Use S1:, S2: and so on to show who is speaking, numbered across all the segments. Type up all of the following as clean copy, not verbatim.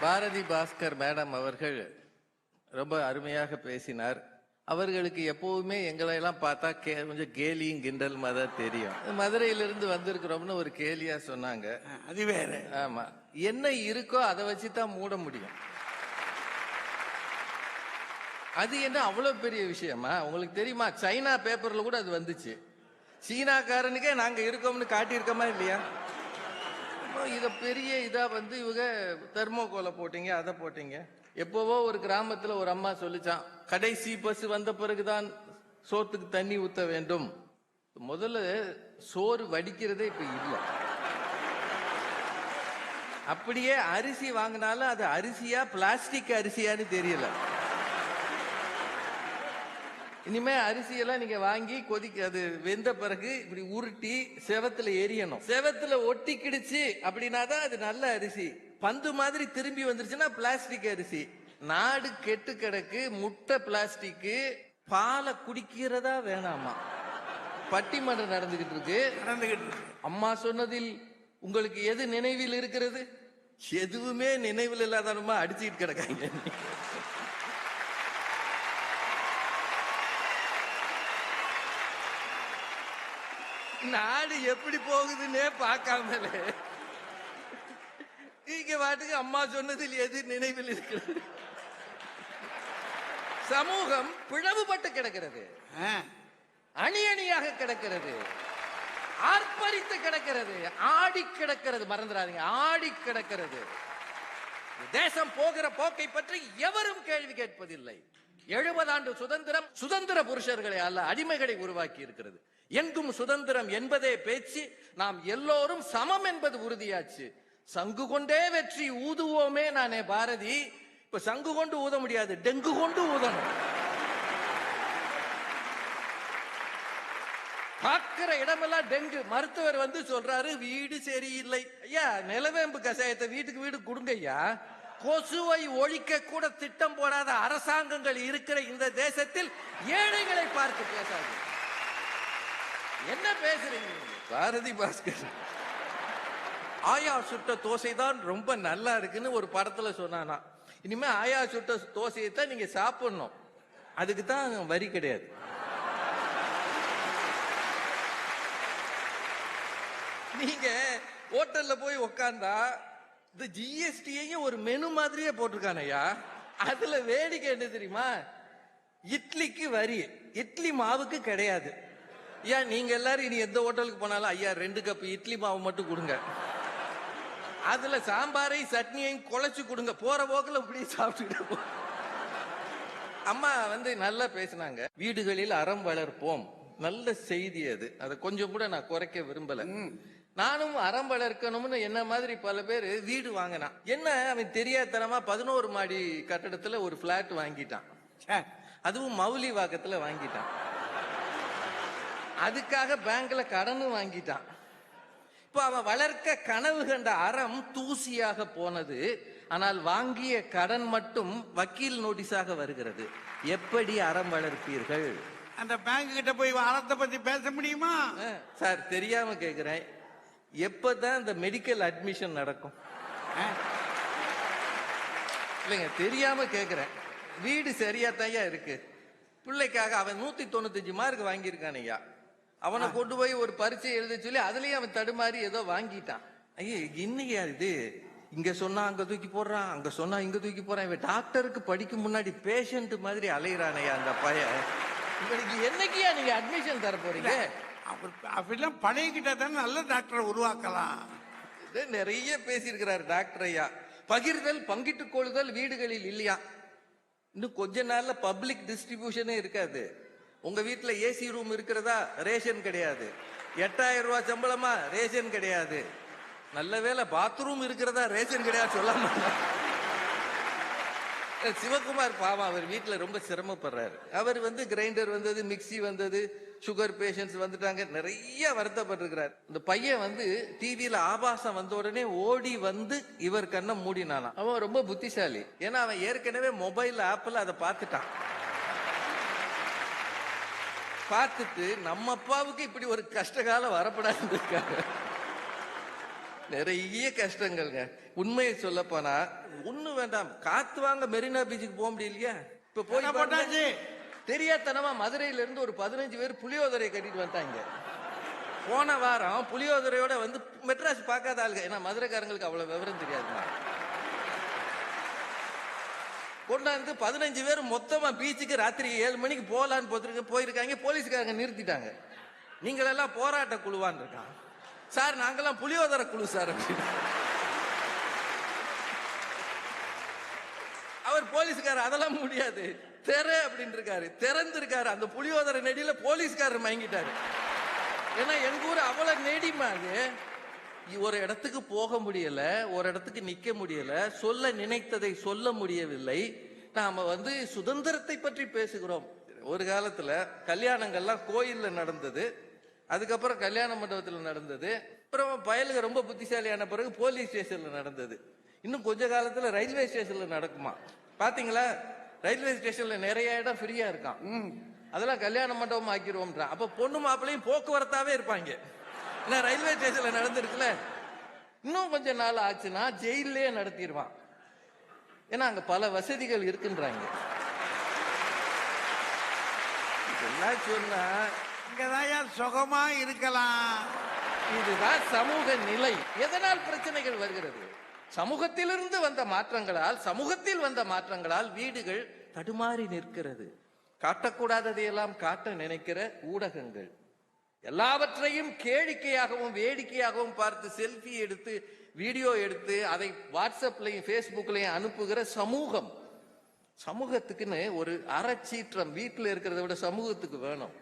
S1: Bharathi Bhaskar madam அவர்கள் ரொம்ப அருமையாக பேசினார். அவர்களுக்கு எப்பவுமே எங்களை எல்லாம் பார்த்தா கொஞ்சம் கேலியும் கிண்டல் மாதிரி தெரியும். மதுரையிலிருந்து வந்திருக்கிறோம்னு ஒரு கேலியா சொன்னாங்க.
S2: அது வேற.
S1: ஆமா, என்ன இருக்கோ அதை வச்சுதான் மூட முடியும். அது என்ன அவ்வளவு பெரிய விஷயமா? உங்களுக்கு தெரியுமா, சைனா பேப்பர்ல கூட அது வந்துச்சு. சீனாக்காரனுக்கே நாங்க இருக்கோம்னு காட்டியிருக்கோமா இல்லையா? இத பெரிய இதா வந்து இவங்க தெர்மோகோலை போட்டீங்க, அதை போட்டீங்க. எப்பவோ ஒரு கிராமத்துல ஒரு அம்மா சொல்லிச்சான், கடைசி பஸ் வந்த பிறகுதான் சோத்துக்கு தண்ணி ஊத்த வேண்டும். முதல்ல சோறு வடிக்கிறதே இப்ப இல்ல. அப்படியே அரிசி வாங்கினாலும் அது அரிசியா பிளாஸ்டிக் அரிசியான்னு தெரியல. இனிமே அரிசியெல்லாம் நீங்க வாங்கி கொதிக்க, அது வெந்த பிறகு இப்படி உருட்டி செவத்துல எரியணும். செவத்துல ஒட்டிக்கிடுச்சு அப்படின்னா தான் அது நல்ல அரிசி. பந்து மாதிரி திரும்பி வந்துருச்சுன்னா பிளாஸ்டிக் அரிசி. நாடு கெட்டு கிடக்கு. முட்டை பிளாஸ்டிக். பாலை குடிக்கிறதா வேணாமா? பட்டிமன்றம் நடந்துகிட்டு இருக்கு. அம்மா சொன்னதில் உங்களுக்கு எது நினைவில் இருக்கிறது? எதுவுமே நினைவில் இல்லாதனமா அடிச்சுட்டு கிடக்காங்க. நாடு எப்படி போகுதுன்னே பார்க்காமலே நீங்க பாட்டுக்கு அம்மா சொன்னதில் எது நினைவில் இருக்கிறது? சமூகம் பிளவுபட்டு கிடக்கிறது. அணி அணியாக கிடக்கிறது. ஆர்ப்பரித்து கிடக்கிறது. ஆடி கிடக்கிறது. மறந்துடாதீங்க, ஆடி கிடக்கிறது. தேசம் போகிற போக்கை பற்றி எவரும் கேள்வி கேட்பதில்லை. 70 ஆண்டு சுதந்திரம் சுதந்திர புருஷர்களை அல்ல, அடிமைகளை உருவாக்கி இருக்கிறது. எங்கும் சுதந்திரம் என்பதே பேச்சு. நாம் எல்லோரும் சமம் என்பது உறுதியாச்சு. சங்கு கொண்டே வெற்றி ஊதுவோமே. நானே பாரதி. இப்ப சங்கு கொண்டு ஊத முடியாது, டெங்கு கொண்டு ஊதணும். பார்க்கிற இடமெல்லாம் டெங்கு. மருத்துவர் வந்து சொல்றாரு, வீடு சரியில்லை. ஐயா, நிலவேம்பு கஷாயத்தை வீட்டுக்கு வீடு கொடுங்க ஐயா. கொசுவை ஒழிக்க கூட திட்டம் போடாத அரசாங்கங்கள் இருக்கிற இந்த தேசத்தில் ஏழைகளை பார்த்து பேசாது. என்ன பேசுறீங்க? பாரதி பாஸ்கர் ஆயா சுட்ட தோசை தான் ரொம்ப நல்லா இருக்குன்னு ஒரு படத்துல சொன்னானா. இனிமே ஆயா சுட்ட தோசையை தான் நீங்க சாப்பிடணும். அதுக்கு தான் வரி கிடையாது. நீங்க ஹோட்டல்ல போய் உக்காந்தா இந்த ஜிஎஸ்டியையும் ஒரு மெனு மாதிரியே போட்டிருக்கானையா. அதுல வேடிக்கை என்ன தெரியுமா? இட்லிக்கு வரி, இட்லி மாவுக்கு கிடையாது. ஏன் நீங்க எல்லாரும் இனி எந்த ஹோட்டலுக்கு போனாலும், ஐயா 2 கப் இட்லி மாவு மட்டும் கொடுங்க, அதுல சாம்பாரை சட்னியையும் குழைச்சு கொடுங்க, போற போக்குல இப்படி சாப்பிட்டு. அம்மா வந்து நல்லா பேசினாங்க. வீடுகளில் அறம் வளர்ப்போம், நல்ல செய்தி அது. அதை கொஞ்சம் கூட நான் குறைக்க விரும்பல. நானும் அறம் வளர்க்கணும்னு என்ன மாதிரி பல பேர் வீடு வாங்கினான். என்ன அவன் தெரியாதனமா 11 மாடி கட்டடத்துல ஒரு பிளாட் வாங்கிட்டான். அதுவும் மௌலி வாக்கத்துல வாங்கிட்டான். அதுக்காக பேங்க்ல கடனும் வாங்கிட்டான். இப்ப அவன் வளர்க்க கனவு கண்ட அறம் தூசியாக போனது. ஆனால் வாங்கிய கடன் மட்டும் வக்கீல் நோட்டீஸாக வருகிறது. எப்படி அறம் வளர்ப்பீர்கள்?
S2: அந்த பேங்க் கிட்ட போய் அறத்தை பத்தி பேச முடியுமா?
S1: சார், தெரியாம கேக்குறேன், எப்பதான் இந்த மெடிக்கல் அட்மிஷன் நடக்கும்? இல்லைங்க, தெரியாம கேக்குறேன். வீடு சரியா தாயா இருக்கு. பிள்ளைக்காக அவன் 195 மார்க் வாங்கியிருக்கான் ஐயா. அவனை கொண்டு போய் ஒரு பரீட்சை எழுத சொல்லி அதுலயும் அவன் தடுமாறி ஏதோ வாங்கிட்டான். ஐயா, இன்னைக்கு இது இங்க சொன்னா அங்க தூக்கி போடுறான், அங்க சொன்னா இங்க தூக்கி போறான். இவன் டாக்டருக்கு படிக்கும் முன்னாடி பேஷண்ட் மாதிரி அலையிறானையா அந்த பையன். இவனுக்கு என்னைக்கியா நீங்க அட்மிஷன் தர போறீங்க?
S2: அப்படிலாம் பழகிக்கிட்டா தானே நல்ல டாக்டரை உருவாக்கலாம்.
S1: நிறைய பேசியிருக்கிறார் டாக்டர் ஐயா. பகிர்தல், பங்கிட்டுக் கொள்ளுதல் வீடுகளில் இல்லையா. இன்னும் கொஞ்ச நாள்ல பப்ளிக் டிஸ்ட்ரிபியூஷனே இருக்காது. உங்க வீட்டுல ஏசி ரூம் இருக்கிறதா? ரேஷன் கிடையாது. 8000 ரூபாய் சம்பளமா? ரேஷன் கிடையாது. நல்ல வேலை பாத்ரூம் இருக்கிறதா? ரேஷன் கிடையாது. சொல்லாம சிவகுமார் பாவம், அவர் வீட்டுல ரொம்ப சிரமப்படுறாரு. அவர் வந்து கிரைண்டர் வந்தது, மிக்சி வந்தது, சுகர் பேஷண்ட்ஸ் வந்துட்டாங்க, நிறைய வருத்தப்பட்டிருக்கிறார். இந்த பையன் வந்து டிவியில ஆபாசம் வந்த உடனே ஓடி வந்து இவர் கண்ணை மூடினானா. அவன் ரொம்ப புத்திசாலி. ஏன்னா அவன் ஏற்கனவே மொபைல் ஆப்ல அதை பார்த்துட்டான். பார்த்துட்டு நம்ம அப்பாவுக்கு இப்படி ஒரு கஷ்டகாலம் வரப்படாது இருக்காங்க. நிறைய கஷ்டங்கள்ங்க. உண்மையை சொல்ல போனா ஒண்ணு வேண்டாம், காத்து வாங்க மெரினா பீச்சுக்கு போக முடியலையா? இப்ப போய்
S2: என்ன
S1: பாருங்க.
S2: போட்டாச்சு?
S1: தெரியாதனமா மதுரையில இருந்து ஒரு 15 பேர் புளியோதரை கட்டிட்டு வந்தாங்க. போன வாரம் புளியோதரையோட வந்து மெட்ராஸ் பார்க்காத ஆளுங்க, ஏன்னா மதுரைக்காரங்களுக்கு அவ்வளவு விவரம் தெரியாதுமா. கொண்டாந்து 15 பேர் மொத்தமா பீச்சுக்கு ராத்திரி 7 மணிக்கு போலான்னு போயிருக்காங்க. போலீஸ்காரங்க நிறுத்திட்டாங்க. நீங்களெல்லாம் போராட்ட குழுவான் இருக்கான். சார் நாங்கெல்லாம் புளியோதரை குழு சார் அப்படின்னு. அவர் போலீஸ்காரர் அதெல்லாம் முடியாது அப்படின்னு இருக்காரு. திறந்திருக்காரு. அந்த புளியோதரை நெடியில போலீஸ்காரர் மயங்கிட்டாரு. ஏன்னா எங்க ஊர் அவ்வளவு நெடிமா. அது ஒரு இடத்துக்கு போக முடியல, ஒரு இடத்துக்கு நிக்க முடியல, சொல்ல நினைத்ததை சொல்ல முடியவில்லை. நாம சுதந்திரத்தை பற்றி பேசுகிறோம். ஒரு காலத்துல கல்யாணங்கள்லாம் கோயில்ல நடந்தது, அதுக்கப்புறம் கல்யாண மண்டபத்தில் நடந்தது, அப்புறம் பயலுக ரொம்ப புத்திசாலியான பிறகு போலீஸ் ஸ்டேஷன்ல நடந்தது. இன்னும் கொஞ்ச காலத்துல ரயில்வே ஸ்டேஷன்ல நடக்குமா? பாத்தீங்களா? ரயில்வே ஸ்டேஷன்ல நிறைய இடம் ஃப்ரீயா இருக்கான். அதெல்லாம் கல்யாண மண்டபம் ஆக்கிடுவோம்ன்றான். அப்ப பொண்ணு மாப்பிள்ளையும் போக்குவரத்தாவே இருப்பாங்க. ரயில்வே ஸ்டேஷன்ல நடந்திருக்குல்ல. இன்னும் கொஞ்ச நாள் ஆச்சுன்னா ஜெயிலே நடத்திடுவான். ஏன்னா அங்க பல வசதிகள் இருக்குன்றாங்க. இதெல்லாம் சொன்னா
S2: இங்கதான் சுகமா இருக்கலாம்.
S1: இதுதான் சமூக நிலை. எதனால் பிரச்சனைகள் வருகிறது? சமூகத்திலிருந்து வந்த மாற்றங்களால், சமூகத்தில் வந்த மாற்றங்களால் வீடுகள் தடுமாறி நிற்கிறது. காட்டக்கூடாததையெல்லாம் காட்ட நினைக்கிற ஊடகங்கள், எல்லாவற்றையும் கேளிக்கையாகவும் வேடிக்கையாகவும் பார்த்து செல்ஃபி எடுத்து வீடியோ எடுத்து அதை வாட்ஸ்அப்லையும் பேஸ்புக்லையும் அனுப்புகிற சமூகம். சமூகத்துக்குன்னு ஒரு அறச்சீற்றம் வீட்டில் இருக்கிறத விட சமூகத்துக்கு வேணும்.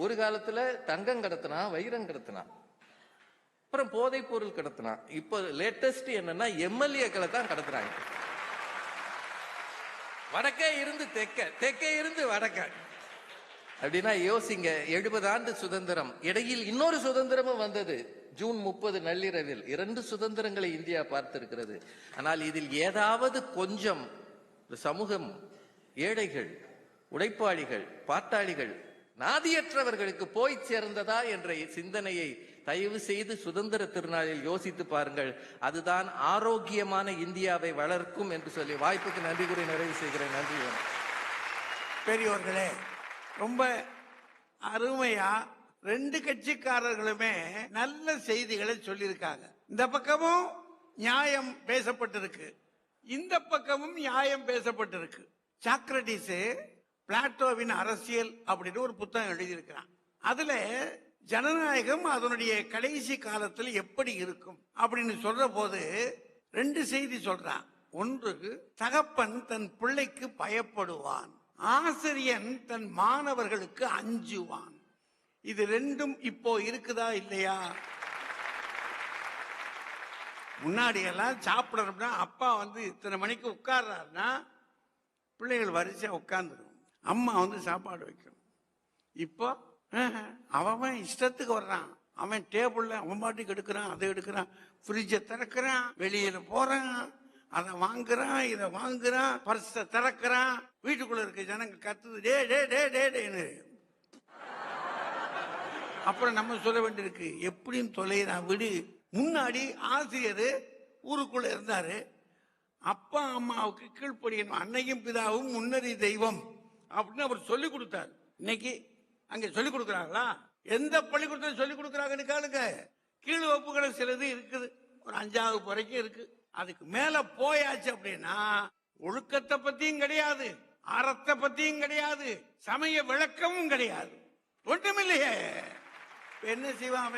S1: ஒரு காலத்துல தங்கம் கடத்தினா, வைரம் கடத்தினா, அப்புறம் போதைப் பொருள் கடத்தினா, இப்ப லேட்டஸ்ட் என்னன்னா எம்எல்ஏக்களை தான் கடத்துறாங்க. வடக்கே இருந்து தெற்க, தெற்கே இருந்து வடக்க. அப்படின்னா யோசிங்க, 70 ஆண்டு சுதந்திரம், இடையில் இன்னொரு சுதந்திரமும் வந்தது. ஜூன் 30 நள்ளிரவில் 2 சுதந்திரங்களை இந்தியா பார்த்திருக்கிறது. ஆனால் இதில் ஏதாவது கொஞ்சம் சமூகம், ஏழைகள், உழைப்பாளிகள், பாட்டாளிகள், நாதியற்றவர்களுக்கு போய் சேர்ந்ததா என்ற சிந்தனையை தயவு செய்து சுதந்திர திருநாளில் யோசித்து பாருங்கள். அதுதான் ஆரோக்கியமான இந்தியாவை வளர்க்கும் என்று சொல்லி வாய்ப்புக்கு நன்றி கூறி நிறைவு செய்கிறேன். நன்றி.
S2: பெரியோர்களே, ரொம்ப அருமையா 2 கட்சிக்காரர்களுமே நல்ல செய்திகளை சொல்லியிருக்காங்க. இந்த பக்கமும் நியாயம் பேசப்பட்டிருக்கு, இந்த பக்கமும் நியாயம் பேசப்பட்டிருக்கு. சாக்ரட்டிஸ் பிளாட்டோவின் அரசியல் அப்படின்னு ஒரு புத்தகம் எழுதியிருக்கிறான். அதுல ஜனநாயகம் அதனுடைய கடைசி காலத்தில் எப்படி இருக்கும் அப்படின்னு சொல்ற போது 2 செய்தி சொல்றான். ஒன்று, தகப்பன் தன் பிள்ளைக்கு பயப்படுவான், ஆசிரியன் தன் மாணவர்களுக்கு அஞ்சுவான். இது 2ம் இப்போ இருக்குதா இல்லையா? முன்னாடி எல்லாம் சாப்பிடறோம்னா அப்பா இத்தனை மணிக்கு உட்கார்றாருன்னா பிள்ளைகள் வரிசையா உட்கார்ந்துடும், அம்மா சாப்பாடு வைக்கணும். இப்போ அவன் இஷ்டத்துக்கு வர்றான், அவன் டேபிள்ல அவன் பாட்டுக்கு எடுக்கிறான், அதை எடுக்கிறான், ஃப்ரிட்ஜை திறக்கிறான், வெளியில போறான், அதை வாங்குறான், இதை வாங்குறான், பர்ஸை திறக்கிறான். வீட்டுக்குள்ள இருக்க ஜனங்க கத்துது, டே டே டே டே டேன்னு. அப்புறம் நம்ம சொல்ல வேண்டியிருக்கு, எப்படின்னு தொலைறான் விடு. முன்னாடி ஆசிரியர் ஊருக்குள்ள இருந்தாரு, அப்பா அம்மாவுக்கு கீழ்ப்படியணும், அன்னையும் பிதாவும் முன்னறி தெய்வம் அப்படின்னு அவர் சொல்லி கொடுத்தார். இன்னைக்கு அங்க சொல்லிக் கொடுக்குறாங்களா? எந்த பள்ளிக்கூடத்தில் சொல்லிக் கொடுக்குறாங்கன்னு கேளுங்க. கீழ் வகுப்புகளை சிலது இருக்குது, ஒரு 5ஆவது வரைக்கும் இருக்கு. அதுக்கு மேல போயாச்சு அப்படின்னா ஒழுக்கத்தை பத்தியும் கிடையாது, அறத்தை பத்தியும் கிடையாது, சமய விளக்கமும் கிடையாது, ஒன்றுமில்லையே. என்ன செய்வான்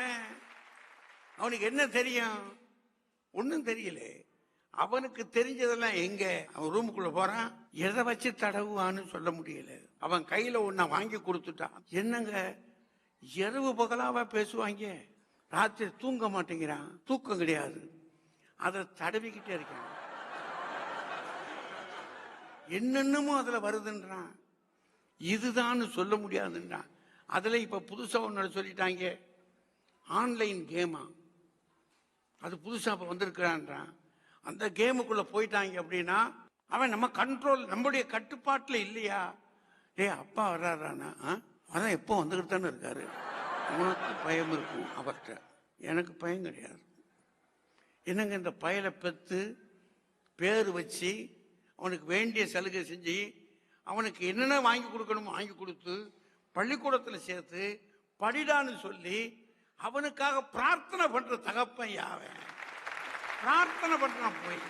S2: அவனுக்கு? என்ன தெரியும்? ஒன்னும் தெரியல. அவனுக்கு தெரிஞ்சதெல்லாம் எங்க? அவன் ரூமுக்குள்ள போறான், எதை வச்சு தடவுவான்னு சொல்ல முடியல. அவன் கையில ஒன்ன வாங்கி கொடுத்துட்டான். என்னங்க இரவு பகலாவா பேசுவாங்க, ராத்திரி தூங்க மாட்டேங்கிறான், தூக்கம் கிடையாது, அதை தடவிக்கிட்டே இருக்கான், என்னென்னமோ அதுல வருதுன்றான், இதுதான் சொல்ல முடியாதுன்றான். அதுல இப்ப புதுசா ஒன்னு சொல்லிட்டாங்க, ஆன்லைன் கேமா, அது புதுசா இப்ப வந்திருக்கிறான்றான். அந்த கேமுக்குள்ள போயிட்டாங்க அப்படின்னா அவன் நம்ம கண்ட்ரோல், நம்முடைய கட்டுப்பாட்டுல இல்லையா? அப்பா வர்றாரானா, அதான் எப்போ வந்துகிட்டு தானே இருக்காரு, உனக்கு பயம் இருக்கும் அவர்கிட்ட, எனக்கு பயம் கிடையாது. என்னங்க இந்த பயலை பெற்று பேர் வச்சு அவனுக்கு வேண்டிய சலுகை செஞ்சு அவனுக்கு என்னென்ன வாங்கி கொடுக்கணுமோ வாங்கி கொடுத்து பள்ளிக்கூடத்தில் சேர்த்து படிடான்னு சொல்லி அவனுக்காக பிரார்த்தனை பண்ற தகப்பன் யாவன்? பிரார்த்தனை பண்றான் போய்